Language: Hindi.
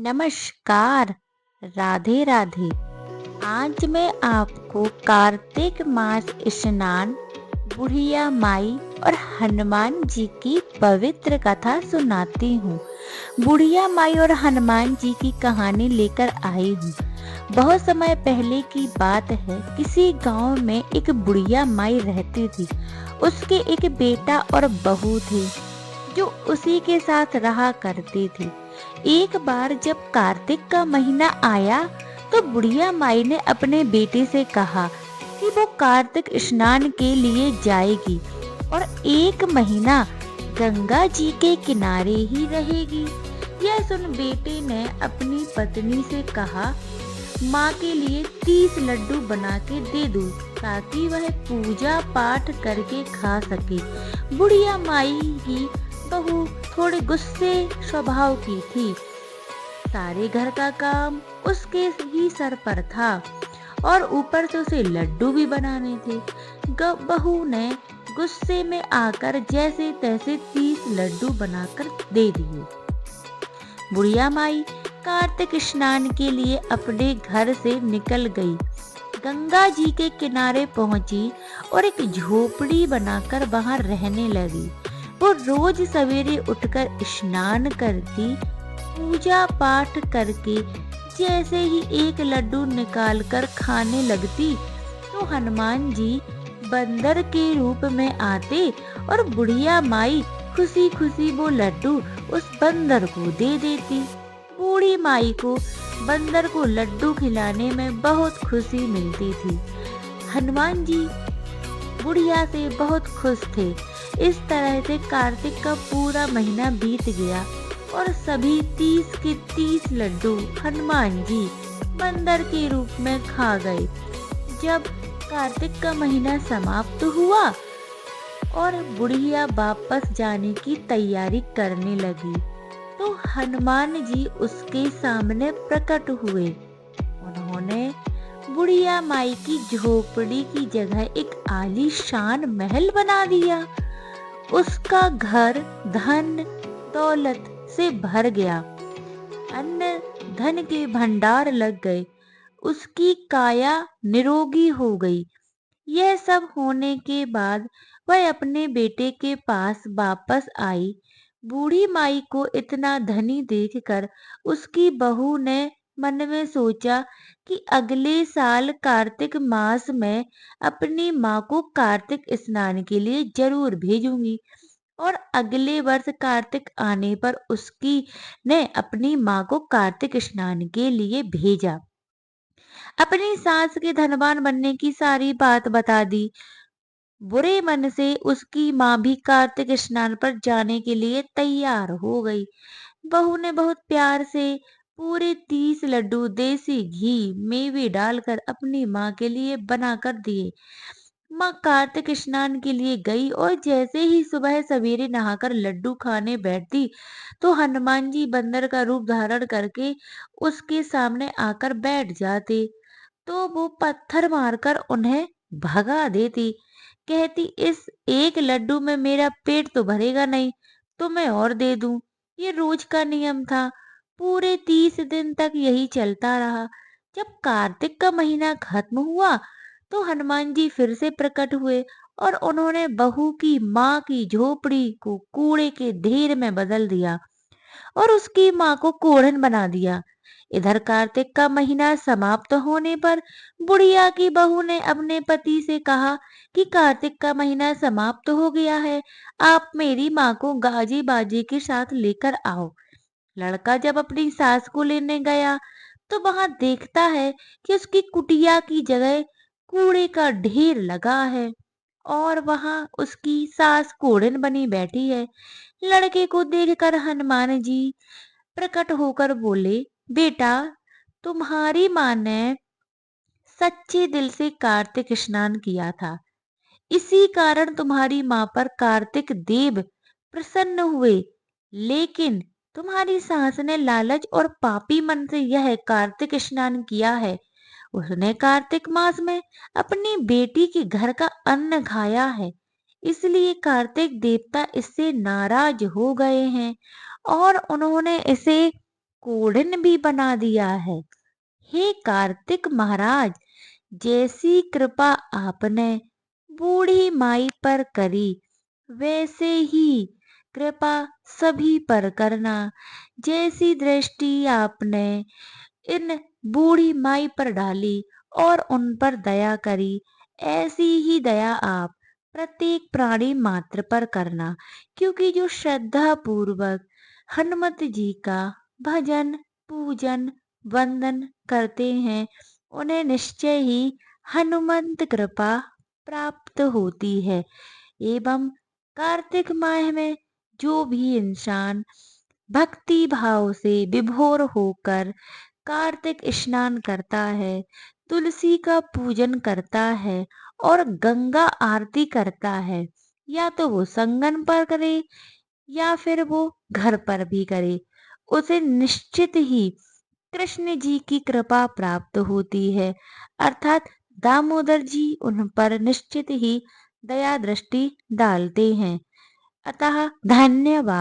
नमस्कार। राधे राधे। आज मैं आपको कार्तिक मास स्नान, बुढ़िया माई और हनुमान जी की पवित्र कथा सुनाती हूँ। बुढ़िया माई और हनुमान जी की कहानी लेकर आई हूँ। बहुत समय पहले की बात है। किसी गांव में एक बुढ़िया माई रहती थी। उसके एक बेटा और बहू थे जो उसी के साथ रहा करती थी। एक बार जब कार्तिक का महीना आया तो बुढ़िया माई ने अपने बेटे से कहा कि वो कार्तिक स्नान के लिए जाएगी और एक महीना गंगा जी के किनारे ही रहेगी। यह सुन बेटे ने अपनी पत्नी से कहा, माँ के लिए 30 लड्डू बना के दे दूं ताकि वह पूजा पाठ करके खा सके। बुढ़िया माई की बहू थोड़े गुस्से स्वभाव की थी। सारे घर का काम उसके ही सर पर था और ऊपर से उसे लड्डू भी बनाने थे। बहू ने गुस्से में आकर जैसे तैसे 30 लड्डू बनाकर दे दिए। बुढ़िया माई कार्तिक स्नान के लिए अपने घर से निकल गई। गंगा जी के किनारे पहुंची और एक झोपड़ी बनाकर वहां रहने लगी। वो रोज सवेरे उठकर स्नान करती, पूजा पाठ करके जैसे ही एक लड्डू निकालकर खाने लगती तो हनुमान जी बंदर के रूप में आते और बुढ़िया माई खुशी खुशी वो लड्डू उस बंदर को दे देती। बूढ़ी माई को बंदर को लड्डू खिलाने में बहुत खुशी मिलती थी। हनुमान जी बुढ़िया से बहुत खुश थे। इस तरह से कार्तिक का पूरा महीना बीत गया और सभी 30 के 30 लड्डू हनुमान जी बंदर के रूप में खा गए। जब कार्तिक का महीना समाप्त हुआ और बुढ़िया वापस जाने की तैयारी करने लगी तो हनुमान जी उसके सामने प्रकट हुए। उन्होंने बुढ़िया माई की झोपड़ी की जगह एक आलीशान महल बना दिया। उसका घर धन दौलत से भर गया। अन्न धन के भंडार लग गए। उसकी काया निरोगी हो गई। यह सब होने के बाद वह अपने बेटे के पास वापस आई। बूढ़ी माई को इतना धनी देखकर उसकी बहू ने मन में सोचा कि अगले साल कार्तिक मास में अपनी माँ को कार्तिक स्नान के लिए जरूर भेजूंगी। और अगले वर्ष कार्तिक आने पर उसकी ने अपनी माँ को कार्तिक स्नान के लिए भेजा। अपनी सास के धनवान बनने की सारी बात बता दी। बुरे मन से उसकी माँ भी कार्तिक स्नान पर जाने के लिए तैयार हो गई। बहू ने बहुत प्यार से पूरे 30 लड्डू देसी घी मेवे डालकर अपनी माँ के लिए बनाकर दिए। माँ कार्तिक स्नान के लिए गई और जैसे ही सुबह सवेरे नहाकर लड्डू खाने बैठती तो हनुमान जी बंदर का रूप धारण करके उसके सामने आकर बैठ जाते। तो वो पत्थर मारकर उन्हें भगा देती। कहती, इस एक लड्डू में मेरा पेट तो भरेगा नहीं, तो मैं और दे दूं। ये रोज का नियम था। पूरे 30 दिन तक यही चलता रहा। जब कार्तिक का महीना खत्म हुआ तो हनुमान जी फिर से प्रकट हुए और उन्होंने बहू की माँ की झोपड़ी को कूड़े के ढेर में बदल दिया और उसकी माँ को कोढ़न बना दिया। इधर कार्तिक का महीना समाप्त होने पर बुढ़िया की बहू ने अपने पति से कहा कि कार्तिक का महीना समाप्त हो गया है, आप मेरी माँ को गाजी बाजी के साथ लेकर आओ। लड़का जब अपनी सास को लेने गया तो वहां देखता है कि उसकी कुटिया की जगह कूड़े का ढेर लगा है और वहां उसकी सास कोढ़न बनी बैठी है। लड़के को देखकर हनुमान जी प्रकट होकर बोले, बेटा, तुम्हारी माँ ने सच्चे दिल से कार्तिक स्नान किया था। इसी कारण तुम्हारी माँ पर कार्तिक देव प्रसन्न हुए। लेकिन तुम्हारी सास ने लालच और पापी मन से यह कार्तिक स्नान किया है। उसने कार्तिक मास में अपनी बेटी के घर का अन्न खाया है। इसलिए कार्तिक देवता इससे नाराज हो गए हैं और उन्होंने इसे कोढ़िन भी बना दिया है। हे कार्तिक महाराज, जैसी कृपा आपने बूढ़ी माई पर करी, वैसे ही कृपा सभी पर करना। जैसी दृष्टि आपने इन बूढ़ी माई पर डाली और उन पर दया करी, ऐसी ही दया आप प्रत्येक प्राणी मात्र पर करना। क्योंकि जो श्रद्धा पूर्वक हनुमत जी का भजन, पूजन, वंदन करते हैं, उन्हें निश्चय ही हनुमंत कृपा प्राप्त होती है। एवं कार्तिक माह में जो भी इंसान भक्ति भाव से विभोर होकर कार्तिक स्नान करता है, तुलसी का पूजन करता है और गंगा आरती करता है, या तो वो संगम पर करे या फिर वो घर पर भी करे, उसे निश्चित ही कृष्ण जी की कृपा प्राप्त होती है। अर्थात दामोदर जी उन पर निश्चित ही दया दृष्टि डालते हैं। अतः धन्यवाद।